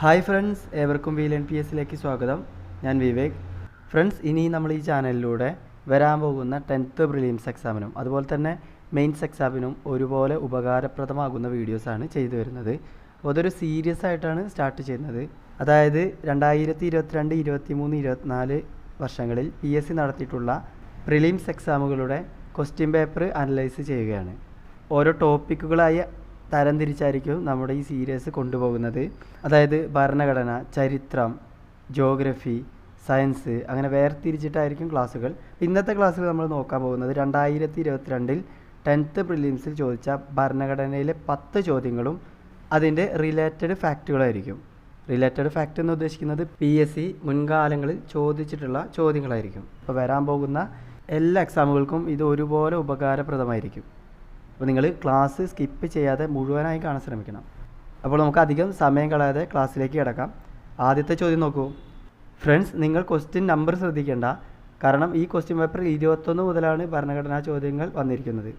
Hi friends, ഏവർക്കും wheel P എസിലേക്ക് സ്വാഗതം. ഞാൻ വിവേക്. ഫ്രണ്ട്സ്, ഇനി നമ്മൾ ഈ ചാനലിലൂടെ വരാൻ പോകുന്ന 10th പ്രിലിംസ് എക്സാമിനും അതുപോലെ തന്നെ മെയിൻസ് എക്സാമിനും ഒരുപോലെ ഉപകാരപ്രദമാകുന്ന വീഡിയോസാണ് ചെയ്തു വരുന്നത്. അപ്പോൾ അതൊരു സീരിയസ് ആയിട്ടാണ് സ്റ്റാർട്ട് ചെയ്യുന്നത്. അതായത് 2022, 23, 24 വർഷങ്ങളിൽ PSC നടത്തിയിട്ടുള്ള പ്രിലിംസ് എക്സാമുകളുടെ ക്വസ്റ്റ്യൻ പേപ്പർ അനലൈസ് ചെയ്യുകയാണ്. ഓരോ ടോപ്പിക്കുകളായി തരംതിരിച്ചായിരിക്കും നമ്മുടെ ഈ സീരീസ് കൊണ്ടുപോകുന്നത്. അതായത് ഭരണഘടന, ചരിത്രം, ജോഗ്രഫി, സയൻസ് അങ്ങനെ വേർതിരിച്ചിട്ടായിരിക്കും ക്ലാസ്സുകൾ. ഇന്നത്തെ ക്ലാസ്സിൽ നമ്മൾ നോക്കാൻ പോകുന്നത് 2022 10th പ്രിലിംസിൽ ചോദിച്ച ഭരണഘടനയിലെ 10 ചോദ്യങ്ങളും അതിൻ്റെ റിലേറ്റഡ് ഫാക്റ്റുകളായിരിക്കും. റിലേറ്റഡ് ഫാക്റ്റ് എന്ന് ഉദ്ദേശിക്കുന്നത് PSC മുൻകാലങ്ങളിൽ ചോദിച്ചിട്ടുള്ള ചോദ്യങ്ങളായിരിക്കും. അപ്പോൾ വരാൻ പോകുന്ന എല്ലാ എക്സാമുകൾക്കും ഇത് ഒരുപോലെ ഉപകാരപ്രദമായിരിക്കും. അപ്പോൾ നിങ്ങൾ ക്ലാസ് സ്കിപ്പ് ചെയ്യാതെ മുഴുവനായി കാണാൻ ശ്രമിക്കണം. അപ്പോൾ നമുക്ക് അധികം സമയം കളയാതെ ക്ലാസ്സിലേക്ക് കിടക്കാം. ആദ്യത്തെ ചോദ്യം നോക്കൂ ഫ്രണ്ട്സ്. നിങ്ങൾ ക്വസ്റ്റ്യൻ നമ്പർ ശ്രദ്ധിക്കേണ്ട, കാരണം ഈ ക്വസ്റ്റ്യൻ പേപ്പറിൽ 21 മുതലാണ് ഭരണഘടനാ ചോദ്യങ്ങൾ വന്നിരിക്കുന്നത്.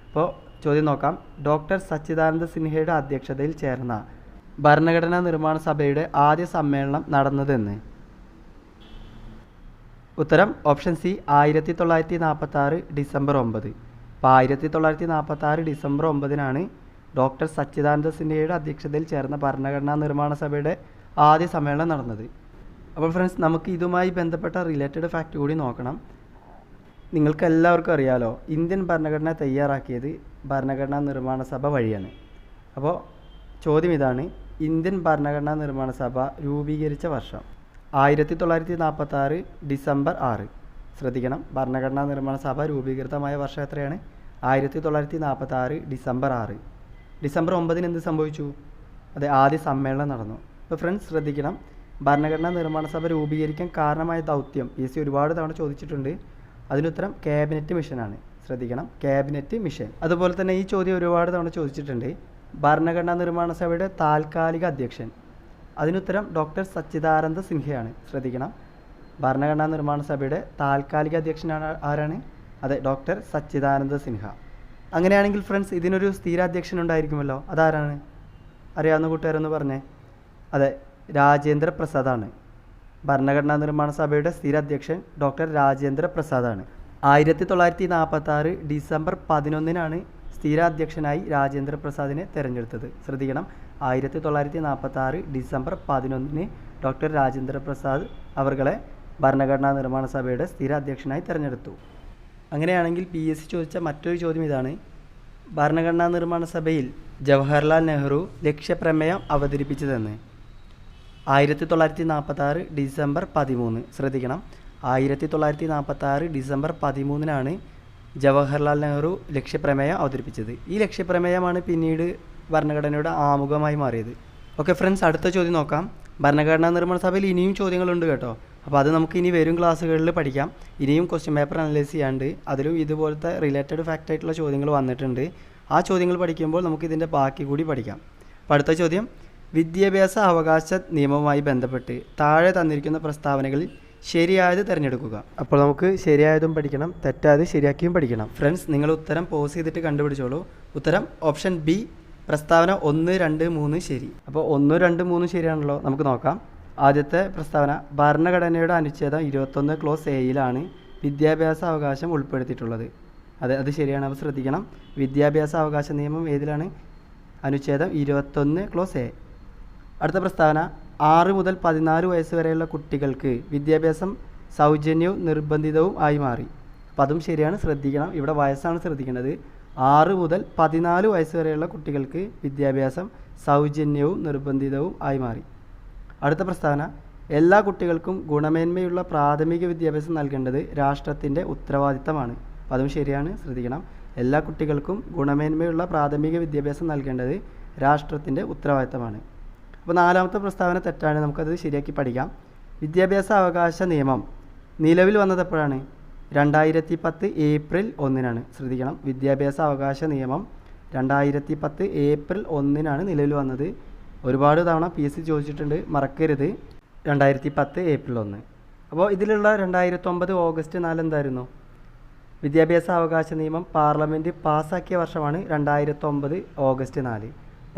അപ്പോൾ ചോദ്യം നോക്കാം. ഡോക്ടർ സച്ചിദാനന്ദ സിൻഹയുടെ അധ്യക്ഷതയിൽ ചേർന്ന ഭരണഘടനാ നിർമ്മാണ സഭയുടെ ആദ്യ സമ്മേളനം നടന്നതെന്ന്? ഉത്തരം ഓപ്ഷൻ സി 1946 ഡിസംബർ 9. അപ്പോൾ 1946 ഡിസംബർ 9 ഡോക്ടർ സച്ചിദാനന്ദ സിൻഹയുടെ അധ്യക്ഷതയിൽ ചേർന്ന ഭരണഘടനാ നിർമ്മാണ സഭയുടെ ആദ്യ സമ്മേളനം നടന്നത്. അപ്പോൾ ഫ്രണ്ട്സ്, നമുക്ക് ഇതുമായി ബന്ധപ്പെട്ട റിലേറ്റഡ് ഫാക്റ്റ് കൂടി നോക്കണം. നിങ്ങൾക്ക് എല്ലാവർക്കും അറിയാലോ, ഇന്ത്യൻ ഭരണഘടന തയ്യാറാക്കിയത് ഭരണഘടനാ നിർമ്മാണ സഭ വഴിയാണ്. അപ്പോൾ ചോദ്യം ഇതാണ്: ഇന്ത്യൻ ഭരണഘടനാ നിർമ്മാണ സഭ രൂപീകരിച്ച വർഷം? 1946 ഡിസംബർ 6. ശ്രദ്ധിക്കണം, ഭരണഘടനാ നിർമ്മാണ സഭ രൂപീകൃതമായ വർഷം എത്രയാണ്? 1946 ഡിസംബർ 6. ഡിസംബർ 9 എന്ത് സംഭവിച്ചു? അതെ, ആദ്യ സമ്മേളനം നടന്നു. അപ്പോൾ ഫ്രണ്ട്സ് ശ്രദ്ധിക്കണം, ഭരണഘടനാ നിർമ്മാണ സഭ രൂപീകരിക്കാൻ കാരണമായ ദൗത്യം PSC ഒരുപാട് തവണ ചോദിച്ചിട്ടുണ്ട്. അതിനുത്തരം ക്യാബിനറ്റ് മിഷനാണ്. ശ്രദ്ധിക്കണം, ക്യാബിനറ്റ് മിഷൻ. അതുപോലെ തന്നെ ഈ ചോദ്യം ഒരുപാട് തവണ ചോദിച്ചിട്ടുണ്ട്. ഭരണഘടനാ നിർമ്മാണ സഭയുടെ താൽക്കാലിക അധ്യക്ഷൻ? അതിനുത്തരം ഡോക്ടർ സച്ചിദാനന്ദ സിൻഹയാണ്. ശ്രദ്ധിക്കണം, ഭരണഘടനാ നിർമ്മാണ സഭയുടെ താൽക്കാലിക അധ്യക്ഷനാണ് ആരാണ്? അതെ, ഡോക്ടർ സച്ചിദാനന്ദ സിൻഹ. അങ്ങനെയാണെങ്കിൽ ഫ്രണ്ട്സ്, ഇതിനൊരു സ്ഥിരാധ്യക്ഷൻ ഉണ്ടായിരിക്കുമല്ലോ, അതാരാണ്? അറിയാവുന്ന കൂട്ടുകാരെന്ന് പറഞ്ഞേ. അതെ, രാജേന്ദ്ര പ്രസാദാണ്. ഭരണഘടനാ നിർമ്മാണ സഭയുടെ സ്ഥിരാധ്യക്ഷൻ ഡോക്ടർ രാജേന്ദ്ര പ്രസാദാണ്. 1946 ഡിസംബർ 11 സ്ഥിരാധ്യക്ഷനായി രാജേന്ദ്ര പ്രസാദിനെ തിരഞ്ഞെടുത്തത്. ശ്രദ്ധിക്കണം, 1946 ഡിസംബർ 11 ഡോക്ടർ രാജേന്ദ്ര പ്രസാദ് അവർകളെ ഭരണഘടനാ നിർമ്മാണ സഭയുടെ സ്ഥിരാധ്യക്ഷനായി തിരഞ്ഞെടുത്തു. അങ്ങനെയാണെങ്കിൽ PSC ചോദിച്ച മറ്റൊരു ചോദ്യം ഇതാണ്: ഭരണഘടനാ നിർമ്മാണ സഭയിൽ ജവഹർലാൽ നെഹ്റു ലക്ഷ്യപ്രമേയം അവതരിപ്പിച്ചതെന്ന്? 1946 ഡിസംബർ 13. ശ്രദ്ധിക്കണം, 1946 ഡിസംബർ 13 ജവഹർലാൽ നെഹ്റു ലക്ഷ്യപ്രമേയം അവതരിപ്പിച്ചത്. ഈ ലക്ഷ്യപ്രമേയമാണ് പിന്നീട് ഭരണഘടനയുടെ ആമുഖമായി മാറിയത്. ഓക്കെ ഫ്രണ്ട്സ്, അടുത്ത ചോദ്യം നോക്കാം. ഭരണഘടനാ നിർമ്മാണ സഭയിൽ ഇനിയും ചോദ്യങ്ങളുണ്ട് കേട്ടോ. അപ്പോൾ അത് നമുക്ക് ഇനി വരും ക്ലാസ്സുകളിൽ പഠിക്കാം. ഇനിയും ക്വസ്റ്റ്യൻ പേപ്പർ അനലൈസ് ചെയ്യാണ്ട് അതിലും ഇതുപോലത്തെ റിലേറ്റഡ് ഫാക്റ്റ് ആയിട്ടുള്ള ചോദ്യങ്ങൾ വന്നിട്ടുണ്ട്. ആ ചോദ്യങ്ങൾ പഠിക്കുമ്പോൾ നമുക്ക് ഇതിൻ്റെ ബാക്കി കൂടി പഠിക്കാം. അപ്പോൾ അടുത്ത ചോദ്യം: വിദ്യാഭ്യാസ അവകാശ നിയമവുമായി ബന്ധപ്പെട്ട് താഴെ തന്നിരിക്കുന്ന പ്രസ്താവനകളിൽ ശരിയായത് തിരഞ്ഞെടുക്കുക. അപ്പോൾ നമുക്ക് ശരിയായതും പഠിക്കണം, തെറ്റായത് ശരിയാക്കിയും പഠിക്കണം. ഫ്രണ്ട്സ്, നിങ്ങൾ ഉത്തരം പോസ് ചെയ്തിട്ട് കണ്ടുപിടിച്ചോളൂ. ഉത്തരം ഓപ്ഷൻ ബി, പ്രസ്താവന 1, 2, 3 ശരി. അപ്പോൾ 1, 2, 3 ശരിയാണല്ലോ. നമുക്ക് നോക്കാം. ആദ്യത്തെ പ്രസ്താവന: ഭരണഘടനയുടെ അനുച്ഛേദം 21 ക്ലോസ് എയിലാണ് വിദ്യാഭ്യാസ അവകാശം ഉൾപ്പെടുത്തിയിട്ടുള്ളത്. അത് ശരിയാണ്. അപ്പോൾ ശ്രദ്ധിക്കണം, വിദ്യാഭ്യാസ അവകാശ നിയമം ഏതിലാണ്? അനുച്ഛേദം 21 ക്ലോസ് എ. അടുത്ത പ്രസ്താവന: 6 മുതൽ 14 വയസ്സ് വരെയുള്ള കുട്ടികൾക്ക് വിദ്യാഭ്യാസം സൗജന്യവും നിർബന്ധിതവും ആയി മാറി. അപ്പം അതും ശരിയാണ്. ശ്രദ്ധിക്കണം, ഇവിടെ വയസ്സാണ് ശ്രദ്ധിക്കേണ്ടത്. 6 മുതൽ 14 വയസ്സ് വരെയുള്ള കുട്ടികൾക്ക് വിദ്യാഭ്യാസം സൗജന്യവും നിർബന്ധിതവും ആയി മാറി. അടുത്ത പ്രസ്താവന: എല്ലാ കുട്ടികൾക്കും ഗുണമേന്മയുള്ള പ്രാഥമിക വിദ്യാഭ്യാസം നൽകേണ്ടത് രാഷ്ട്രത്തിൻ്റെ ഉത്തരവാദിത്തമാണ്. അപ്പം അതും ശരിയാണ്. ശ്രദ്ധിക്കണം, എല്ലാ കുട്ടികൾക്കും ഗുണമേന്മയുള്ള പ്രാഥമിക വിദ്യാഭ്യാസം നൽകേണ്ടത് രാഷ്ട്രത്തിൻ്റെ ഉത്തരവാദിത്തമാണ്. അപ്പോൾ നാലാമത്തെ പ്രസ്താവന തെറ്റാണ്. നമുക്കത് ശരിയാക്കി പഠിക്കാം. വിദ്യാഭ്യാസ അവകാശ നിയമം നിലവിൽ വന്നത് എപ്പോഴാണ്? 2010 ഏപ്രിൽ 1. ശ്രദ്ധിക്കണം, വിദ്യാഭ്യാസ അവകാശ നിയമം 2010 ഏപ്രിൽ 1 നിലവിൽ വന്നത്. ഒരുപാട് തവണ PSC ചോദിച്ചിട്ടുണ്ട്, മറക്കരുത്. 2010 ഏപ്രിൽ 1. അപ്പോൾ ഇതിലുള്ള 2009 ഓഗസ്റ്റ് 4 എന്തായിരുന്നു? വിദ്യാഭ്യാസ അവകാശ നിയമം പാർലമെൻറ്റ് പാസ്സാക്കിയ വർഷമാണ് 2009 ഓഗസ്റ്റ് 4.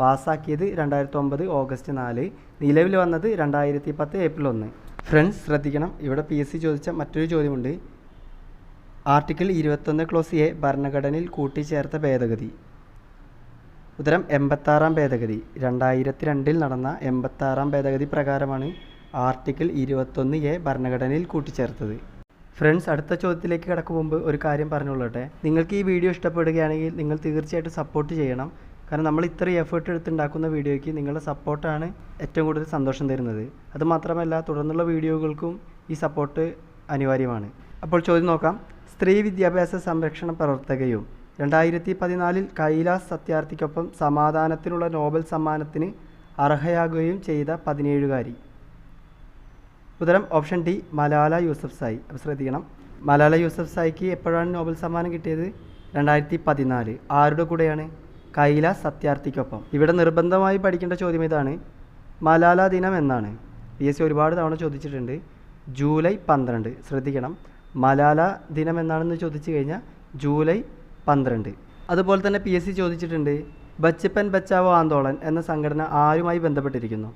പാസ്സാക്കിയത് 2009 ഓഗസ്റ്റ് 4, നിലവിൽ വന്നത് 2010 ഏപ്രിൽ 1. ഫ്രണ്ട്സ് ശ്രദ്ധിക്കണം, ഇവിടെ PSC ചോദിച്ച മറ്റൊരു ചോദ്യമുണ്ട്. ആർട്ടിക്കിൾ 21 ക്ലോസ് എ ഭരണഘടനയിൽ കൂട്ടിച്ചേർത്ത ഭേദഗതി. ഉത്തരം 86-ാം ഭേദഗതി. 2002 നടന്ന 86-ാം ഭേദഗതി പ്രകാരമാണ് ആർട്ടിക്കിൾ 21A ഭരണഘടനയിൽ കൂട്ടിച്ചേർത്തത്. ഫ്രണ്ട്സ്, അടുത്ത ചോദ്യത്തിലേക്ക് കടക്കും മുമ്പ് ഒരു കാര്യം പറഞ്ഞുകൊള്ളട്ടെ. നിങ്ങൾക്ക് ഈ വീഡിയോ ഇഷ്ടപ്പെടുകയാണെങ്കിൽ നിങ്ങൾ തീർച്ചയായിട്ടും സപ്പോർട്ട് ചെയ്യണം. കാരണം നമ്മൾ ഇത്രയും എഫേർട്ട് എടുത്തുണ്ടാക്കുന്ന വീഡിയോയ്ക്ക് നിങ്ങളുടെ സപ്പോർട്ടാണ് ഏറ്റവും കൂടുതൽ സന്തോഷം തരുന്നത്. അതുമാത്രമല്ല, തുടർന്നുള്ള വീഡിയോകൾക്കും ഈ സപ്പോർട്ട് അനിവാര്യമാണ്. അപ്പോൾ ചോദ്യം നോക്കാം. സ്ത്രീ വിദ്യാഭ്യാസ സംരക്ഷണ പ്രവർത്തകയും 2014 കൈലാസ് സത്യാർത്ഥിക്കൊപ്പം സമാധാനത്തിനുള്ള നോബൽ സമ്മാനത്തിന് അർഹയാകുകയും ചെയ്ത 17കാരി. ഉത്തരം ഓപ്ഷൻ ഡി, മലാല യൂസഫ്സായി. അപ്പോൾ ശ്രദ്ധിക്കണം, മലാല യൂസഫ്സായിക്ക് എപ്പോഴാണ് നോബൽ സമ്മാനം കിട്ടിയത്? 2014. ആരുടെ കൂടെയാണ്? കൈലാസ് സത്യാർത്ഥിക്കൊപ്പം. ഇവിടെ നിർബന്ധമായി പഠിക്കേണ്ട ചോദ്യം ഇതാണ്. മലാല ദിനം എന്നാണ്. PSC ഒരുപാട് തവണ ചോദിച്ചിട്ടുണ്ട്. ജൂലൈ 12. ശ്രദ്ധിക്കണം, മലാല ദിനം എന്നാണെന്ന് ചോദിച്ചു കഴിഞ്ഞാൽ ജൂലൈ 12. അതുപോലെ തന്നെ PSC ചോദിച്ചിട്ടുണ്ട്, ബച്ചപ്പൻ ബച്ചാവോ ആന്തോളൻ എന്ന സംഘടന ആരുമായി ബന്ധപ്പെട്ടിരിക്കുന്നു?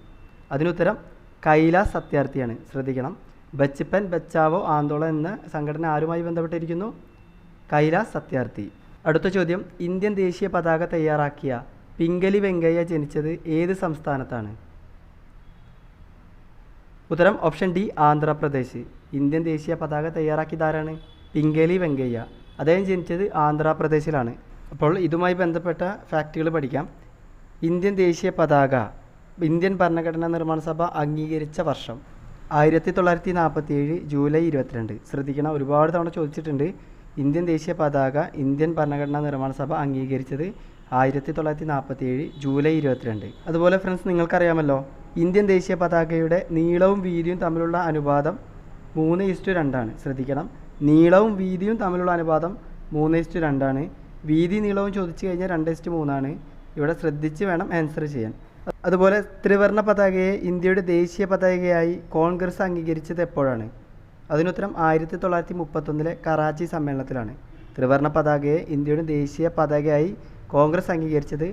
അതിനുത്തരം കൈലാസ് സത്യാർത്ഥിയാണ്. ശ്രദ്ധിക്കണം, ബച്ചപ്പൻ ബച്ചാവോ ആന്തോളൻ എന്ന സംഘടന ആരുമായി ബന്ധപ്പെട്ടിരിക്കുന്നു? കൈലാസ് സത്യാർത്ഥി. അടുത്ത ചോദ്യം, ഇന്ത്യൻ ദേശീയ പതാക തയ്യാറാക്കിയ പിംഗലി വെങ്കയ്യ ജനിച്ചത് ഏത് സംസ്ഥാനത്താണ്? ഉത്തരം ഓപ്ഷൻ ഡി, ആന്ധ്രാപ്രദേശ്. ഇന്ത്യൻ ദേശീയ പതാക തയ്യാറാക്കിയതാരാണ്? പിംഗലി വെങ്കയ്യ. അദ്ദേഹം ജനിച്ചത് ആന്ധ്രാപ്രദേശിലാണ്. അപ്പോൾ ഇതുമായി ബന്ധപ്പെട്ട ഫാക്റ്റുകൾ പഠിക്കാം. ഇന്ത്യൻ ദേശീയ പതാക ഇന്ത്യൻ ഭരണഘടനാ നിർമ്മാണ സഭ അംഗീകരിച്ച വർഷം 1947 ജൂലൈ 22. ശ്രദ്ധിക്കണം, ഒരുപാട് തവണ ചോദിച്ചിട്ടുണ്ട്. ഇന്ത്യൻ ദേശീയ പതാക ഇന്ത്യൻ ഭരണഘടനാ നിർമ്മാണ സഭ അംഗീകരിച്ചത് 1947 ജൂലൈ 22. അതുപോലെ ഫ്രണ്ട്സ്, നിങ്ങൾക്കറിയാമല്ലോ, ഇന്ത്യൻ ദേശീയ പതാകയുടെ നീളവും വീതിയും തമ്മിലുള്ള അനുപാതം 3:2 ആണ്. ശ്രദ്ധിക്കണം, നീളവും വീതിയും തമ്മിലുള്ള അനുപാതം 3:2 ആണ്. വീതി നീളവും ചോദിച്ചു കഴിഞ്ഞാൽ 2:3 ആണ്. ഇവിടെ ശ്രദ്ധിച്ച് വേണം ആൻസർ ചെയ്യാൻ. അതുപോലെ ത്രിവർണ്ണ പതാകയെ ഇന്ത്യയുടെ ദേശീയ പതാകയായി കോൺഗ്രസ് അംഗീകരിച്ചത് എപ്പോഴാണ്? അതിനുത്തരം 1931 കറാച്ചി സമ്മേളനത്തിലാണ്. ത്രിവർണ്ണ പതാകയെ ഇന്ത്യയുടെ ദേശീയ പതാകയായി കോൺഗ്രസ് അംഗീകരിച്ചത്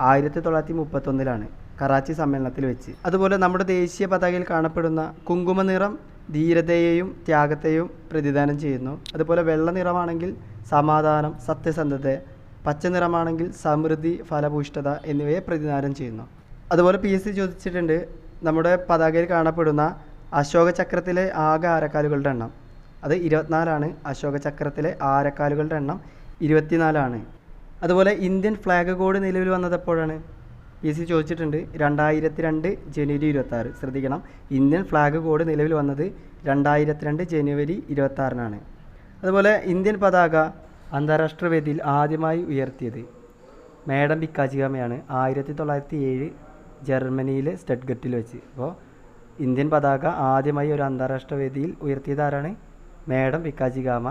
1931 കറാച്ചി സമ്മേളനത്തിൽ വെച്ച്. അതുപോലെ നമ്മുടെ ദേശീയ പതാകയിൽ കാണപ്പെടുന്ന കുങ്കുമ നിറം ധീരതയെയും ത്യാഗത്തെയും പ്രതിദാനം ചെയ്യുന്നു. അതുപോലെ വെള്ള നിറമാണെങ്കിൽ സമാധാനം, സത്യസന്ധത, പച്ച നിറമാണെങ്കിൽ സമൃദ്ധി, ഫലഭൂയിഷ്ഠത എന്നിവയെ പ്രതിദാനം ചെയ്യുന്നു. അതുപോലെ PSC ചോദിച്ചിട്ടുണ്ട്, നമ്മുടെ പതാകയിൽ കാണപ്പെടുന്ന അശോക ചക്രത്തിലെ ആകെ ആരക്കാലുകളുടെ എണ്ണം. അത് 24 ആണ്. അശോക ചക്രത്തിലെ ആരക്കാലുകളുടെ എണ്ണം 24 ആണ്. അതുപോലെ ഇന്ത്യൻ ഫ്ലാഗ് കോഡ് നിലവിൽ വന്നത് എപ്പോഴാണ്? PSC ചോദിച്ചിട്ടുണ്ട്. 2002 ജനുവരി 26. ശ്രദ്ധിക്കണം, ഇന്ത്യൻ ഫ്ലാഗ് കോഡ് നിലവിൽ വന്നത് 2002 ജനുവരി 26-നാണ്. അതുപോലെ ഇന്ത്യൻ പതാക അന്താരാഷ്ട്ര വേദിയിൽ ആദ്യമായി ഉയർത്തിയത് മേഡം വിക്കാജിഗാമയാണ്. 1907 ജർമ്മനിയിലെ സ്റ്റഡ്ഗട്ടിൽ വെച്ച്. അപ്പോൾ ഇന്ത്യൻ പതാക ആദ്യമായി ഒരു അന്താരാഷ്ട്ര വേദിയിൽ ഉയർത്തിയത് ആരാണ്? മേഡം വിക്കാജിഗാമ,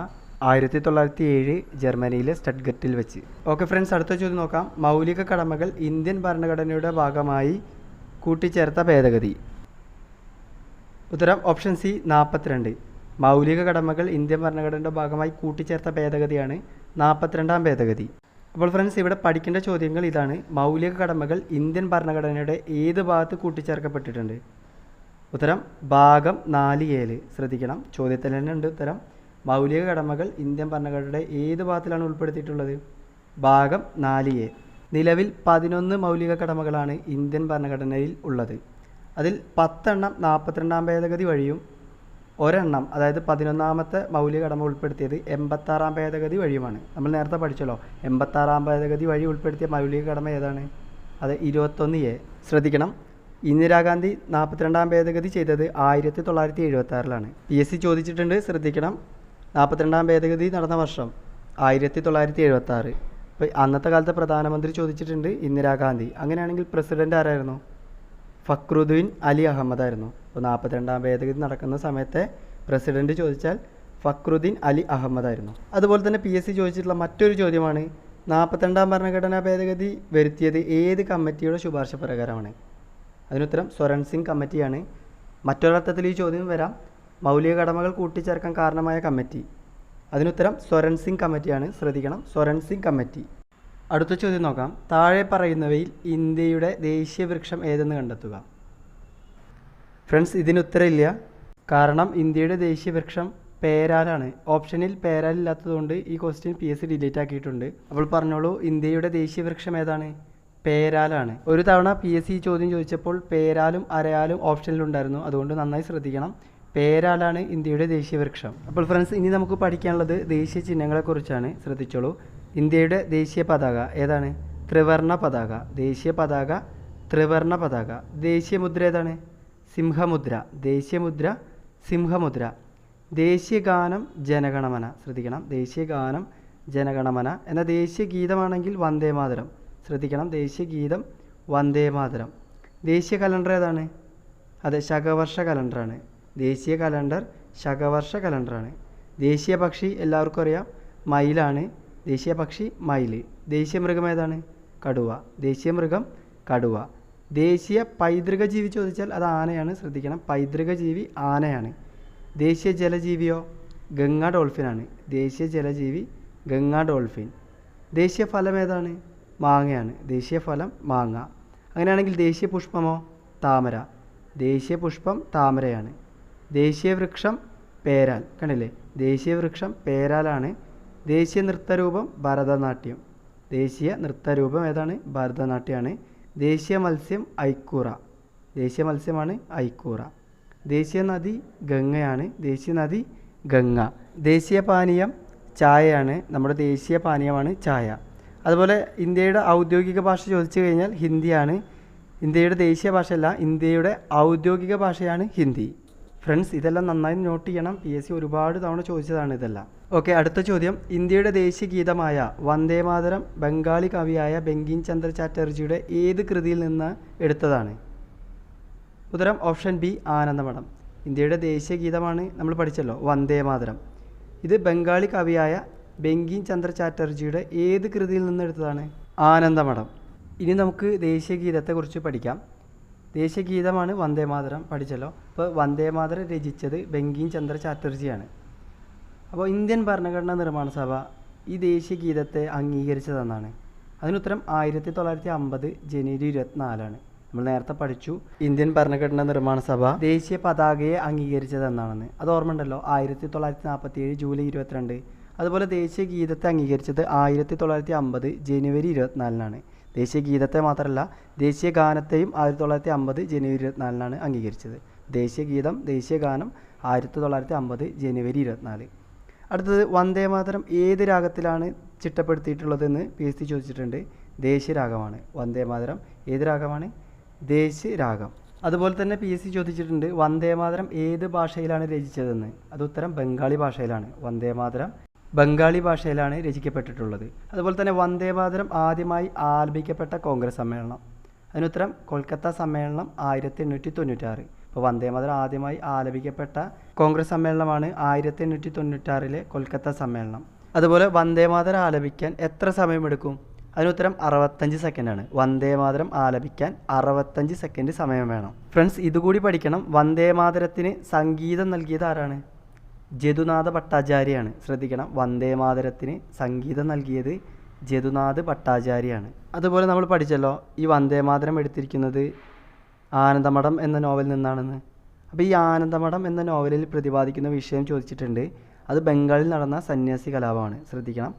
1907 ജർമ്മനിയിലെ സ്റ്റഡ്ഗട്ടിൽ വെച്ച്. ഓക്കെ ഫ്രണ്ട്സ്, അടുത്ത ചോദ്യം നോക്കാം. മൗലിക കടമകൾ ഇന്ത്യൻ ഭരണഘടനയുടെ ഭാഗമായി കൂട്ടിച്ചേർത്ത ഭേദഗതി. ഉത്തരം ഓപ്ഷൻ സി, 42. മൗലിക കടമകൾ ഇന്ത്യൻ ഭരണഘടനയുടെ ഭാഗമായി കൂട്ടിച്ചേർത്ത ഭേദഗതിയാണ് 42-ാം ഭേദഗതി. അപ്പോൾ ഫ്രണ്ട്സ്, ഇവിടെ പഠിക്കേണ്ട ചോദ്യങ്ങൾ ഇതാണ്. മൗലിക കടമകൾ ഇന്ത്യൻ ഭരണഘടനയുടെ ഏത് ഭാഗത്ത് കൂട്ടിച്ചേർക്കപ്പെട്ടിട്ടുണ്ട്? ഉത്തരം ഭാഗം 4A. ശ്രദ്ധിക്കണം, ചോദ്യത്തിൽ തന്നെ ഉണ്ട് ഉത്തരം. മൗലിക കടമകൾ ഇന്ത്യൻ ഭരണഘടനയുടെ ഏത് ഭാഗത്തിലാണ് ഉൾപ്പെടുത്തിയിട്ടുള്ളത്? ഭാഗം 4A. നിലവിൽ 11 മൗലിക കടമകളാണ് ഇന്ത്യൻ ഭരണഘടനയിൽ ഉള്ളത്. അതിൽ 10 എണ്ണം 42-ാം ഭേദഗതി വഴിയും ഒരെണ്ണം, അതായത് 11-ാമത്തെ മൗലിക കടമ ഉൾപ്പെടുത്തിയത് 86-ാം ഭേദഗതി വഴിയുമാണ്. നമ്മൾ നേരത്തെ പഠിച്ചല്ലോ, 86-ാം ഭേദഗതി വഴി ഉൾപ്പെടുത്തിയ മൗലിക കടമ ഏതാണ്? അത് 21A. ശ്രദ്ധിക്കണം, ഇന്ദിരാഗാന്ധി 42-ാം ഭേദഗതി ചെയ്തത് 1976-ലാണ്. PSC ചോദിച്ചിട്ടുണ്ട്. ശ്രദ്ധിക്കണം, 42-ാം ഭേദഗതി നടന്ന വർഷം 1976. ഇപ്പോൾ അന്നത്തെ കാലത്തെ പ്രധാനമന്ത്രി ചോദിച്ചിട്ടുണ്ട് ഇന്ദിരാഗാന്ധി. അങ്ങനെയാണെങ്കിൽ പ്രസിഡന്റ് ആരായിരുന്നു? ഫക്രുദ്ദീൻ അലി അഹമ്മദ് ആയിരുന്നു. അപ്പോൾ 42-ാം ഭേദഗതി നടക്കുന്ന സമയത്തെ പ്രസിഡന്റ് ചോദിച്ചാൽ ഫക്രുദ്ദീൻ അലി അഹമ്മദ് ആയിരുന്നു. അതുപോലെ തന്നെ PSC ചോദിച്ചിട്ടുള്ള മറ്റൊരു ചോദ്യമാണ്, 42-ാം ഭരണഘടനാ ഭേദഗതി വരുത്തിയത് ഏത് കമ്മിറ്റിയുടെ ശുപാർശ പ്രകാരമാണ്? അതിനുത്തരം സ്വരൺ സിംഗ് കമ്മിറ്റിയാണ്. മറ്റൊരർത്ഥത്തിൽ ഈ ചോദ്യം വരാം, മൗലിക കടമകൾ കൂട്ടിച്ചേർക്കാൻ കാരണമായ കമ്മിറ്റി. അതിനുത്തരം സ്വരൺ സിംഗ് കമ്മിറ്റിയാണ്. ശ്രദ്ധിക്കണം, സ്വരൺ സിംഗ് കമ്മിറ്റി. അടുത്ത ചോദ്യം നോക്കാം. താഴെ പറയുന്നവയിൽ ഇന്ത്യയുടെ ദേശീയ വൃക്ഷം ഏതെന്ന് കണ്ടെത്തുക. ഫ്രണ്ട്സ്, ഇതിനുത്തരമില്ല. കാരണം ഇന്ത്യയുടെ ദേശീയ വൃക്ഷം പേരാലാണ്. ഓപ്ഷനിൽ പേരാലില്ലാത്തതുകൊണ്ട് ഈ ക്വസ്റ്റ്യൻ PSC ഡിലീറ്റ് ആക്കിയിട്ടുണ്ട്. അപ്പോൾ പറഞ്ഞോളൂ, ഇന്ത്യയുടെ ദേശീയ വൃക്ഷം ഏതാണ്? പേരാലാണ്. ഒരു തവണ PSC ചോദ്യം ചോദിച്ചപ്പോൾ പേരാലും അരയാലും ഓപ്ഷനിലുണ്ടായിരുന്നു. അതുകൊണ്ട് നന്നായി ശ്രദ്ധിക്കണം. പേരാലാണ് ഇന്ത്യയുടെ ദേശീയ വൃക്ഷം. അപ്പോൾ ഫ്രണ്ട്സ്, ഇനി നമുക്ക് പഠിക്കാനുള്ളത് ദേശീയ ചിഹ്നങ്ങളെക്കുറിച്ചാണ്. ശ്രദ്ധിച്ചോളൂ. ഇന്ത്യയുടെ ദേശീയ പതാക ഏതാണ്? ത്രിവർണ്ണ പതാക. ദേശീയ പതാക ത്രിവർണ്ണ പതാക. ദേശീയ മുദ്ര ഏതാണ്? സിംഹമുദ്ര. ദേശീയ മുദ്ര സിംഹമുദ്ര. ദേശീയ ഗാനം ജനഗണമന. ശ്രദ്ധിക്കണം, ദേശീയ ഗാനം ജനഗണമന. എന്നാൽ ദേശീയ ഗീതമാണെങ്കിൽ വന്ദേമാതരം. ശ്രദ്ധിക്കണം, ദേശീയ ഗീതം വന്ദേമാതരം. ദേശീയ കലണ്ടർ ഏതാണ്? അതെ, ശകവർഷ കലണ്ടറാണ്. ദേശീയ കലണ്ടർ ശകവർഷ കലണ്ടറാണ്. ദേശീയ പക്ഷി എല്ലാവർക്കും അറിയാം, മയിലാണ്. ദേശീയ പക്ഷി മയിൽ. ദേശീയ മൃഗം ഏതാണ്? കടുവ. ദേശീയ മൃഗം കടുവ. ദേശീയ പൈതൃക ജീവി ചോദിച്ചാൽ അത് ആനയാണ്. ശ്രദ്ധിക്കണം, പൈതൃക ജീവി ആനയാണ്. ദേശീയ ജലജീവിയോ? ഗംഗാ ഡോൾഫിനാണ്. ദേശീയ ജലജീവി ഗംഗാ ഡോൾഫിൻ. ദേശീയ ഫലം ഏതാണ്? മാങ്ങയാണ്. ദേശീയ ഫലം മാങ്ങ. അങ്ങനെയാണെങ്കിൽ ദേശീയ പുഷ്പമോ? താമര. ദേശീയ പുഷ്പം താമരയാണ്. ദേശീയ വൃക്ഷം പേരാൽ. കണ്ടില്ലേ, ദേശീയ വൃക്ഷം പേരാലാണ്. ദേശീയ നൃത്തരൂപം ഭരതനാട്യം. ദേശീയ നൃത്തരൂപം ഏതാണ്? ഭരതനാട്യമാണ്. ദേശീയ മത്സ്യം ഐക്കൂറ. ദേശീയ മത്സ്യമാണ് ഐക്കൂറ. ദേശീയ നദി ഗംഗയാണ്. ദേശീയ നദി ഗംഗ. ദേശീയ പാനീയം ചായയാണ്. നമ്മുടെ ദേശീയ പാനീയമാണ് ചായ. അതുപോലെ ഇന്ത്യയുടെ ഔദ്യോഗിക ഭാഷ ചോദിച്ചു കഴിഞ്ഞാൽ ഹിന്ദിയാണ്. ഇന്ത്യയുടെ ദേശീയ ഭാഷയല്ല, ഇന്ത്യയുടെ ഔദ്യോഗിക ഭാഷയാണ് ഹിന്ദി. ഫ്രണ്ട്സ്, ഇതെല്ലാം നന്നായി നോട്ട് ചെയ്യണം. PSC ഒരുപാട് തവണ ചോദിച്ചതാണ് ഇതെല്ലാം. ഓക്കെ, അടുത്ത ചോദ്യം. ഇന്ത്യയുടെ ദേശീയ ഗീതമായ വന്ദേമാതരം ബംഗാളി കവിയായ ബങ്കിം ചന്ദ്ര ചാറ്റർജിയുടെ ഏത് കൃതിയിൽ നിന്ന് എടുത്തതാണ്? ഉത്തരം ഓപ്ഷൻ ബി, ആനന്ദമഠം. ഇന്ത്യയുടെ ദേശീയ ഗീതമാണ്, നമ്മൾ പഠിച്ചല്ലോ, വന്ദേമാതരം. ഇത് ബംഗാളി കവിയായ ബങ്കിം ചന്ദ്ര ചാറ്റർജിയുടെ ഏത് കൃതിയിൽ നിന്ന് എടുത്തതാണ്? ആനന്ദമഠം. ഇനി നമുക്ക് ദേശീയ ഗീതത്തെക്കുറിച്ച് പഠിക്കാം. ദേശീയ ഗീതമാണ് വന്ദേമാതരം, പഠിച്ചല്ലോ. അപ്പോൾ വന്ദേമാതരം രചിച്ചത് ബങ്കിം ചന്ദ്ര ചാറ്റർജിയാണ്. അപ്പോൾ ഇന്ത്യൻ ഭരണഘടനാ നിർമ്മാണ സഭ ഈ ദേശീയ ഗീതത്തെ അംഗീകരിച്ചതെന്നാണ്? അതിനുത്തരം 1950 ജനുവരി 24 നമ്മൾ നേരത്തെ പഠിച്ചു. ഇന്ത്യൻ ഭരണഘടനാ നിർമ്മാണ സഭ ദേശീയ പതാകയെ അംഗീകരിച്ചതെന്നാണെന്ന്. അത് ഓർമ്മ ഉണ്ടല്ലോ, 1947 ജൂലൈ 22. അതുപോലെ ദേശീയ ഗീതത്തെ അംഗീകരിച്ചത് 1950 ജനുവരി 24 ദേശീയ ഗീതത്തെ മാത്രമല്ല, ദേശീയ ഗാനത്തെയും 1950 ജനുവരി 24 അംഗീകരിച്ചത്. ദേശീയ ഗീതം, ദേശീയ ഗാനം 1950 ജനുവരി 24. അടുത്തത്, വന്ദേമാതരം ഏത് രാഗത്തിലാണ് ചിട്ടപ്പെടുത്തിയിട്ടുള്ളതെന്ന് PSC ചോദിച്ചിട്ടുണ്ട്. ദേശീയരാഗമാണ്. വന്ദേമാതരം ഏത് രാഗമാണ്? ദേശീയരാഗം. അതുപോലെ തന്നെ PSC ചോദിച്ചിട്ടുണ്ട്, വന്ദേമാതരം ഏത് ഭാഷയിലാണ് രചിച്ചതെന്ന്. അത് ഉത്തരം ബംഗാളി ഭാഷയിലാണ്. വന്ദേമാതരം ബംഗാളി ഭാഷയിലാണ് രചിക്കപ്പെട്ടിട്ടുള്ളത്. അതുപോലെ തന്നെ വന്ദേമാതരം ആദ്യമായി ആലപിക്കപ്പെട്ട കോൺഗ്രസ് സമ്മേളനം. അതിനുത്തരം കൊൽക്കത്ത സമ്മേളനം 1896. ഇപ്പോൾ വന്ദേമാതരം ആദ്യമായി ആലപിക്കപ്പെട്ട കോൺഗ്രസ് സമ്മേളനമാണ് 1896 കൊൽക്കത്ത സമ്മേളനം. അതുപോലെ വന്ദേമാതരം ആലപിക്കാൻ എത്ര സമയമെടുക്കും? അതിനുത്തരം 65 സെക്കൻഡാണ്. വന്ദേമാതരം ആലപിക്കാൻ 65 സെക്കൻഡ് സമയം വേണം. ഫ്രണ്ട്സ്, ഇതുകൂടി പഠിക്കണം. വന്ദേമാതരത്തിന് സംഗീതം നൽകിയത് ആരാണ്? ജദുനാഥ ഭട്ടാചാര്യയാണ്. ശ്രദ്ധിക്കണം, വന്ദേമാതരത്തിന് സംഗീതം നൽകിയത് ജദുനാഥ് ഭട്ടാചാര്യയാണ്. അതുപോലെ നമ്മൾ പഠിച്ചല്ലോ, ഈ വന്ദേമാതരം എടുത്തിരിക്കുന്നത് ആനന്ദമഠം എന്ന നോവലിൽ നിന്നാണെന്ന്. അപ്പോൾ ഈ ആനന്ദമഠം എന്ന നോവലിൽ പ്രതിപാദിക്കുന്ന വിഷയം ചോദിച്ചിട്ടുണ്ട്. അത് ബംഗാളിൽ നടന്ന സന്യാസി കലാപമാണ്. ശ്രദ്ധിക്കണം,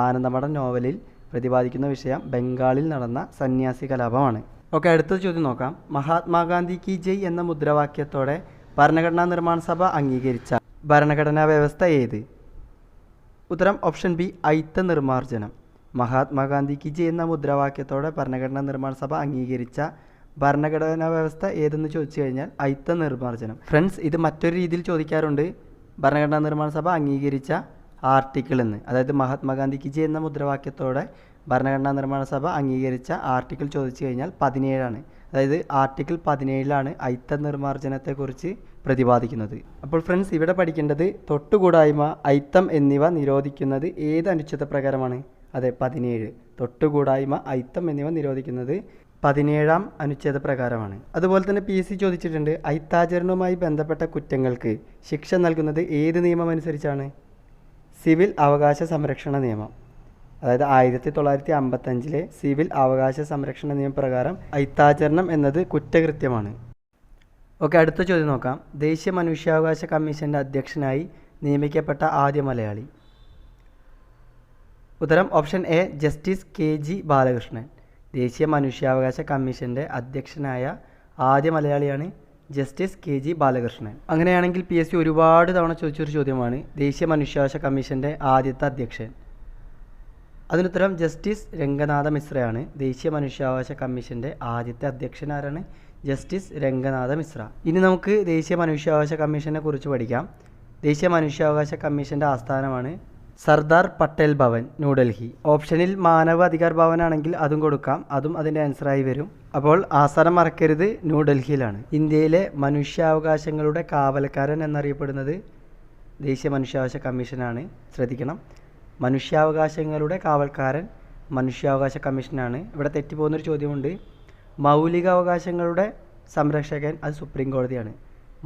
ആനന്ദമഠം നോവലിൽ പ്രതിപാദിക്കുന്ന വിഷയം ബംഗാളിൽ നടന്ന സന്യാസി കലാപമാണ്. ഓക്കെ, അടുത്ത ചോദ്യം നോക്കാം. മഹാത്മാഗാന്ധി കി ജയ് എന്ന മുദ്രാവാക്യത്തോടെ ഭരണഘടനാ നിർമ്മാണ സഭ അംഗീകരിച്ച ഭരണഘടനാ വ്യവസ്ഥ ഏത്? ഉത്തരം ഓപ്ഷൻ ബി, ഐത്ത നിർമ്മാർജ്ജനം. മഹാത്മാഗാന്ധി കി ജയ് എന്ന മുദ്രാവാക്യത്തോടെ ഭരണഘടനാ നിർമ്മാണ സഭ അംഗീകരിച്ച ഭരണഘടനാ വ്യവസ്ഥ ഏതെന്ന് ചോദിച്ചു കഴിഞ്ഞാൽ ഐത്ത നിർമ്മാർജ്ജനം. ഫ്രണ്ട്സ്, ഇത് മറ്റൊരു രീതിയിൽ ചോദിക്കാറുണ്ട്. ഭരണഘടനാ നിർമ്മാണ സഭ അംഗീകരിച്ച ആർട്ടിക്കിൾ എന്ന്, അതായത് മഹാത്മാഗാന്ധി കി ജയ് എന്ന മുദ്രാവാക്യത്തോടെ ഭരണഘടനാ നിർമ്മാണ സഭ അംഗീകരിച്ച ആർട്ടിക്കിൾ ചോദിച്ചു കഴിഞ്ഞാൽ 17ആണ്. അതായത് ആർട്ടിക്കിൾ 17ലാണ് ഐത്ത നിർമ്മാർജ്ജനത്തെക്കുറിച്ച് പ്രതിപാദിക്കുന്നത്. അപ്പോൾ ഫ്രണ്ട്സ്, ഇവിടെ പഠിക്കേണ്ടത് തൊട്ടുകൂടായ്മ, ഐത്തം എന്നിവ നിരോധിക്കുന്നത് ഏത് അനുച്ഛേദ പ്രകാരമാണ്? അതെ, 17. തൊട്ടുകൂടായ്മ, ഐത്തം എന്നിവ നിരോധിക്കുന്നത് 17ാം അനുച്ഛേദ പ്രകാരമാണ്. അതുപോലെ തന്നെ PSC ചോദിച്ചിട്ടുണ്ട്, ഐത്താചരണവുമായി ബന്ധപ്പെട്ട കുറ്റങ്ങൾക്ക് ശിക്ഷ നൽകുന്നത് ഏത് നിയമം അനുസരിച്ചാണ്? സിവിൽ അവകാശ സംരക്ഷണ നിയമം. അതായത് 1955 സിവിൽ അവകാശ സംരക്ഷണ നിയമപ്രകാരം അയിത്താചരണം എന്നത് കുറ്റകൃത്യമാണ്. ഓക്കെ, അടുത്ത ചോദ്യം നോക്കാം. ദേശീയ മനുഷ്യാവകാശ കമ്മീഷൻ്റെ അധ്യക്ഷനായി നിയമിക്കപ്പെട്ട ആദ്യ മലയാളി. ഉത്തരം option A justice KG Balakrishnan. ദേശീയ മനുഷ്യാവകാശ കമ്മീഷൻ്റെ അധ്യക്ഷനായ ആദ്യ മലയാളിയാണ് ജസ്റ്റിസ് KG ബാലകൃഷ്ണൻ. അങ്ങനെയാണെങ്കിൽ PSC ഒരുപാട് തവണ ചോദിച്ചൊരു ചോദ്യമാണ് ദേശീയ മനുഷ്യാവകാശ കമ്മീഷൻ്റെ ആദ്യത്തെ അധ്യക്ഷൻ. അതിനുത്തരം ജസ്റ്റിസ് രംഗനാഥ മിശ്രയാണ്. ദേശീയ മനുഷ്യാവകാശ കമ്മീഷൻ്റെ ആദ്യത്തെ അധ്യക്ഷൻ ആരാണ്? ജസ്റ്റിസ് രംഗനാഥ മിശ്ര. ഇനി നമുക്ക് ദേശീയ മനുഷ്യാവകാശ കമ്മീഷനെ കുറിച്ച് പഠിക്കാം. ദേശീയ മനുഷ്യാവകാശ കമ്മീഷൻ്റെ ആസ്ഥാനമാണ് സർദാർ പട്ടേൽ ഭവൻ, ന്യൂഡൽഹി. ഓപ്ഷനിൽ മാനവ അധികാർ ഭവൻ ആണെങ്കിൽ അതും കൊടുക്കാം, അതും അതിൻ്റെ ആൻസറായി വരും. അപ്പോൾ ആസ്ഥാനം മറക്കരുത്, ന്യൂഡൽഹിയിലാണ്. ഇന്ത്യയിലെ മനുഷ്യാവകാശങ്ങളുടെ കാവൽക്കാരൻ എന്നറിയപ്പെടുന്നത് ദേശീയ മനുഷ്യാവകാശ കമ്മീഷനാണ്. ശ്രദ്ധിക്കണം, മനുഷ്യാവകാശങ്ങളുടെ കാവൽക്കാരൻ മനുഷ്യാവകാശ കമ്മീഷനാണ്. ഇവിടെ തെറ്റിപ്പോകുന്നൊരു ചോദ്യമുണ്ട്. മൗലികാവകാശങ്ങളുടെ സംരക്ഷകൻ അത് സുപ്രീം കോടതിയാണ്.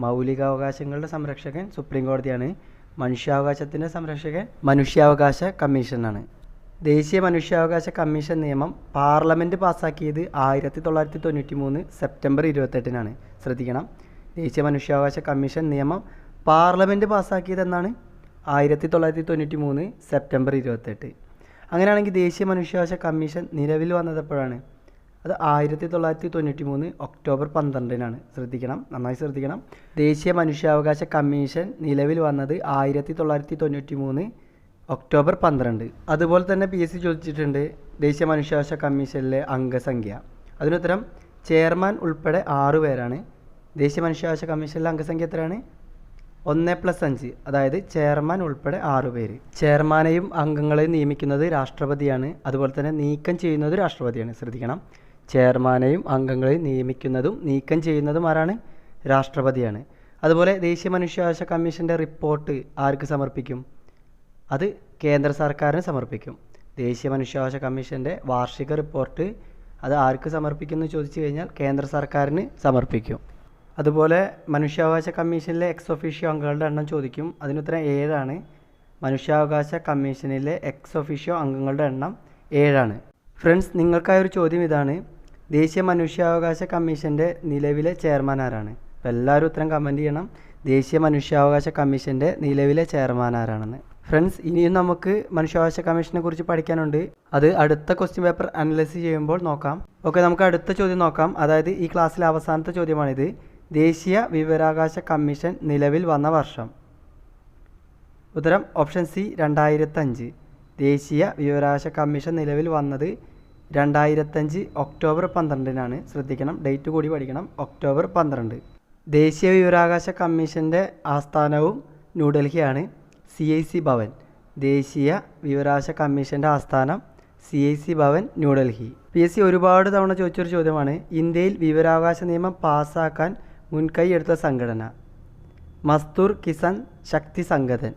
മൗലികാവകാശങ്ങളുടെ സംരക്ഷകൻ സുപ്രീം കോടതിയാണ്. മനുഷ്യാവകാശത്തിൻ്റെ സംരക്ഷകൻ മനുഷ്യാവകാശ കമ്മീഷനാണ്. ദേശീയ മനുഷ്യാവകാശ കമ്മീഷൻ നിയമം പാർലമെൻറ്റ് പാസ്സാക്കിയത് 1993 സെപ്റ്റംബർ 28-നാണ്. ശ്രദ്ധിക്കണം, ദേശീയ മനുഷ്യാവകാശ കമ്മീഷൻ നിയമം പാർലമെൻറ്റ് പാസ്സാക്കിയതെന്നാണ് 1993 സെപ്റ്റംബർ 28. അങ്ങനെയാണെങ്കിൽ ദേശീയ മനുഷ്യാവകാശ കമ്മീഷൻ നിലവിൽ വന്നതെപ്പോഴാണ്? അത് 1993 ഒക്ടോബർ 12-നാണ്. ശ്രദ്ധിക്കണം, നന്നായി ശ്രദ്ധിക്കണം. ദേശീയ മനുഷ്യാവകാശ കമ്മീഷൻ നിലവിൽ വന്നത് 1993 ഒക്ടോബർ 12. അതുപോലെ തന്നെ PSC ചോദിച്ചിട്ടുണ്ട് ദേശീയ മനുഷ്യാവകാശ കമ്മീഷനിലെ അംഗസംഖ്യ. അതിനുത്തരം ചെയർമാൻ ഉൾപ്പെടെ 6 പേരാണ്. ദേശീയ മനുഷ്യാവകാശ കമ്മീഷനിലെ അംഗസംഖ്യ എത്രയാണ്? 1+5, അതായത് ചെയർമാൻ ഉൾപ്പെടെ 6 പേര്. ചെയർമാനെയും അംഗങ്ങളെയും നിയമിക്കുന്നത് രാഷ്ട്രപതിയാണ്. അതുപോലെ തന്നെ നീക്കം ചെയ്യുന്നത് രാഷ്ട്രപതിയാണ്. ശ്രദ്ധിക്കണം, ചെയർമാനെയും അംഗങ്ങളെയും നിയമിക്കുന്നതും നീക്കം ചെയ്യുന്നതും ആരാണ്? രാഷ്ട്രപതിയാണ്. അതുപോലെ ദേശീയ മനുഷ്യാവകാശ കമ്മീഷൻ്റെ റിപ്പോർട്ട് ആർക്ക് സമർപ്പിക്കും? അത് കേന്ദ്ര സർക്കാരിന് സമർപ്പിക്കും. ദേശീയ മനുഷ്യാവകാശ കമ്മീഷൻ്റെ വാർഷിക റിപ്പോർട്ട് അത് ആർക്ക് സമർപ്പിക്കുമെന്ന് ചോദിച്ചു കഴിഞ്ഞാൽ കേന്ദ്ര സർക്കാരിന് സമർപ്പിക്കും. അതുപോലെ മനുഷ്യാവകാശ കമ്മീഷനിലെ എക്സ് ഒഫീഷ്യോ അംഗങ്ങളുടെ എണ്ണം ചോദിക്കും. അതിനുത്തരം 7 മനുഷ്യാവകാശ കമ്മീഷനിലെ എക്സ് ഒഫീഷ്യോ അംഗങ്ങളുടെ എണ്ണം 7. ഫ്രണ്ട്സ്, നിങ്ങൾക്കായൊരു ചോദ്യം ഇതാണ്, ദേശീയ മനുഷ്യാവകാശ കമ്മീഷൻ്റെ നിലവിലെ ചെയർമാൻ ആരാണ്? അപ്പോൾ എല്ലാവരും ഉത്തരം കമൻറ്റ് ചെയ്യണം, ദേശീയ മനുഷ്യാവകാശ കമ്മീഷൻ്റെ നിലവിലെ ചെയർമാൻ ആരാണെന്ന്. ഫ്രണ്ട്സ്, ഇനിയും നമുക്ക് മനുഷ്യാവകാശ കമ്മീഷനെ കുറിച്ച് പഠിക്കാനുണ്ട്. അത് അടുത്ത ക്വസ്റ്റ്യൻ പേപ്പർ അനലൈസ് ചെയ്യുമ്പോൾ നോക്കാം. ഓക്കെ, നമുക്ക് അടുത്ത ചോദ്യം നോക്കാം. അതായത് ഈ ക്ലാസ്സിലെ അവസാനത്തെ ചോദ്യമാണിത്. ദേശീയ വിവരാവകാശ കമ്മീഷൻ നിലവിൽ വന്ന വർഷം. ഉത്തരം ഓപ്ഷൻ സി 2005. ദേശീയ വിവരാവകാശ കമ്മീഷൻ നിലവിൽ വന്നത് 2005 ഒക്ടോബർ 12-നാണ്. ശ്രദ്ധിക്കണം, ഡേറ്റ് കൂടി പഠിക്കണം, ഒക്ടോബർ 12. ദേശീയ വിവരാവകാശ കമ്മീഷൻ്റെ ആസ്ഥാനവും ന്യൂഡൽഹിയാണ്. CIC ഭവൻ. ദേശീയ വിവരാവകാശ കമ്മീഷൻ്റെ ആസ്ഥാനം CIC ഭവൻ, ന്യൂഡൽഹി. PSC ഒരുപാട് തവണ ചോദിച്ചൊരു ചോദ്യമാണ്. ഇന്ത്യയിൽ വിവരാവകാശ നിയമം പാസ്സാക്കാൻ മുൻകൈ എടുത്ത സംഘടന? മസ്ദൂർ കിസാൻ ശക്തി സംഗതൻ.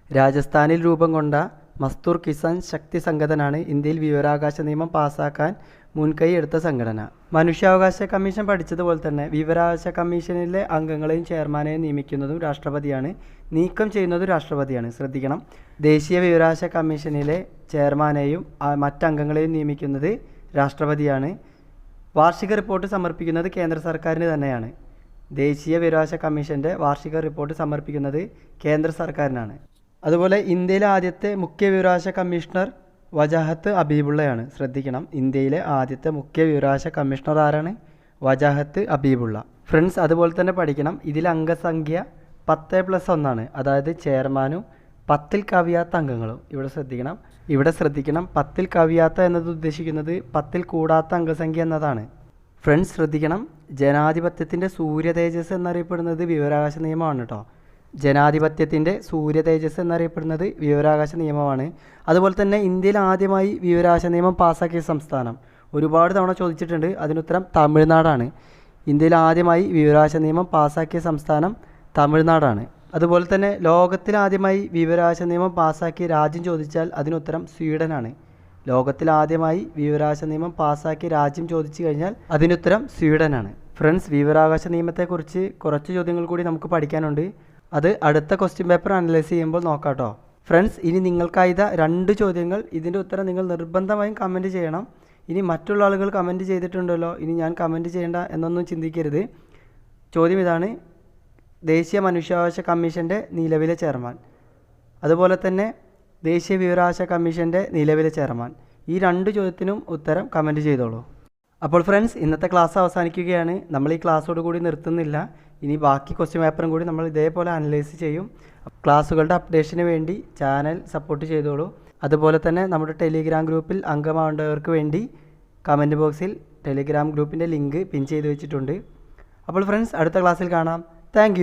രാജസ്ഥാനിൽ രൂപം കൊണ്ട മസ്ദൂർ കിസാൻ ശക്തി സംഗതനാണ് ഇന്ത്യയിൽ വിവരാവകാശ നിയമം പാസ്സാക്കാൻ മുൻകൈ എടുത്ത സംഘടന. മനുഷ്യാവകാശ കമ്മീഷൻ പഠിച്ചതുപോലെ തന്നെ വിവരാവകാശ കമ്മീഷനിലെ അംഗങ്ങളെയും ചെയർമാനെയും നിയമിക്കുന്നതും രാഷ്ട്രപതിയാണ്, നീക്കം ചെയ്യുന്നതും രാഷ്ട്രപതിയാണ്. ശ്രദ്ധിക്കണം, ദേശീയ വിവരാവകാശ കമ്മീഷനിലെ ചെയർമാനെയും മറ്റംഗങ്ങളെയും നിയമിക്കുന്നത് രാഷ്ട്രപതിയാണ്. വാർഷിക റിപ്പോർട്ട് സമർപ്പിക്കുന്നത് കേന്ദ്ര സർക്കാരിന് തന്നെയാണ്. ദേശീയ വിവരാവകാശ കമ്മീഷൻ്റെ വാർഷിക റിപ്പോർട്ട് സമർപ്പിക്കുന്നത് കേന്ദ്ര സർക്കാരിനാണ്. അതുപോലെ ഇന്ത്യയിലെ ആദ്യത്തെ മുഖ്യ വിവരാവകാശ കമ്മീഷണർ വജാഹത്ത് ഹബീബുള്ളയാണ്. ശ്രദ്ധിക്കണം, ഇന്ത്യയിലെ ആദ്യത്തെ മുഖ്യ വിവരാവകാശ കമ്മീഷണർ ആരാണ്? വജാഹത്ത് ഹബീബുള്ള. ഫ്രണ്ട്സ്, അതുപോലെ തന്നെ പഠിക്കണം, ഇതിൽ അംഗസംഖ്യ 10+1, അതായത് ചെയർമാനും 10-ൽ കവിയാത്ത അംഗങ്ങളും. ഇവിടെ ശ്രദ്ധിക്കണം 10-ൽ കവിയാത്ത എന്നത് ഉദ്ദേശിക്കുന്നത് 10-ൽ കൂടാത്ത അംഗസംഖ്യ എന്നതാണ്. ഫ്രണ്ട്സ്, ശ്രദ്ധിക്കണം, ജനാധിപത്യത്തിൻ്റെ സൂര്യ തേജസ് എന്നറിയപ്പെടുന്നത് വിവരാവകാശ നിയമമാണ് കേട്ടോ. ജനാധിപത്യത്തിൻ്റെ സൂര്യ തേജസ് എന്നറിയപ്പെടുന്നത് വിവരാവകാശ നിയമമാണ്. അതുപോലെ തന്നെ ഇന്ത്യയിൽ ആദ്യമായി വിവരാവകാശ നിയമം പാസ്സാക്കിയ സംസ്ഥാനം ഒരുപാട് തവണ ചോദിച്ചിട്ടുണ്ട്. അതിനുത്തരം തമിഴ്നാടാണ്. ഇന്ത്യയിൽ ആദ്യമായി വിവരാവകാശ നിയമം പാസ്സാക്കിയ സംസ്ഥാനം തമിഴ്നാടാണ്. അതുപോലെ തന്നെ ലോകത്തിൽ ആദ്യമായി വിവരാവകാശ നിയമം പാസ്സാക്കിയ രാജ്യം ചോദിച്ചാൽ അതിനുത്തരം സ്വീഡനാണ്. ലോകത്തിൽ ആദ്യമായി വിവരാവകാശ നിയമം പാസ്സാക്കിയ രാജ്യം ചോദിച്ചു കഴിഞ്ഞാൽ അതിനുത്തരം സ്വീഡനാണ്. ഫ്രണ്ട്സ്, വിവരാവകാശ നിയമത്തെക്കുറിച്ച് കുറച്ച് ചോദ്യങ്ങൾ കൂടി നമുക്ക് പഠിക്കാനുണ്ട്. അത് അടുത്ത ക്വസ്റ്റ്യൻ പേപ്പർ അനലൈസ് ചെയ്യുമ്പോൾ നോക്കാം കേട്ടോ. ഫ്രണ്ട്സ്, ഇനി നിങ്ങൾക്കായത് 2 ചോദ്യങ്ങൾ. ഇതിൻ്റെ ഉത്തരം നിങ്ങൾ നിർബന്ധമായും കമൻറ്റ് ചെയ്യണം. ഇനി മറ്റുള്ള ആളുകൾ കമൻറ്റ് ചെയ്തിട്ടുണ്ടല്ലോ, ഇനി ഞാൻ കമൻറ്റ് ചെയ്യേണ്ട എന്നൊന്നും ചിന്തിക്കരുത്. ചോദ്യം ഇതാണ്: ദേശീയ മനുഷ്യാവകാശ കമ്മീഷൻ്റെ നിലവിലെ ചെയർമാൻ, അതുപോലെ തന്നെ ദേശീയ വിവരാവകാശ കമ്മീഷൻ്റെ നിലവിലെ ചെയർമാൻ. ഈ 2 ചോദ്യത്തിനും ഉത്തരം കമൻറ്റ് ചെയ്തോളൂ. അപ്പോൾ ഫ്രണ്ട്സ്, ഇന്നത്തെ ക്ലാസ് അവസാനിക്കുകയാണ്. നമ്മൾ ഈ ക്ലാസ്സോട് കൂടി നിർത്തുന്നില്ല. ഇനി ബാക്കി ക്വസ്റ്റ്യൻ പേപ്പറും കൂടി നമ്മൾ ഇതേപോലെ അനലൈസ് ചെയ്യും. ക്ലാസ്സുകളുടെ അപ്ഡേഷന് വേണ്ടി ചാനൽ സപ്പോർട്ട് ചെയ്തോളൂ. അതുപോലെ തന്നെ നമ്മുടെ ടെലിഗ്രാം ഗ്രൂപ്പിൽ അംഗമാവേണ്ടവർക്ക് വേണ്ടി കമൻറ്റ് ബോക്സിൽ ടെലിഗ്രാം ഗ്രൂപ്പിൻ്റെ ലിങ്ക് പിൻ ചെയ്ത് വെച്ചിട്ടുണ്ട്. അപ്പോൾ ഫ്രണ്ട്സ്, അടുത്ത ക്ലാസ്സിൽ കാണാം. താങ്ക്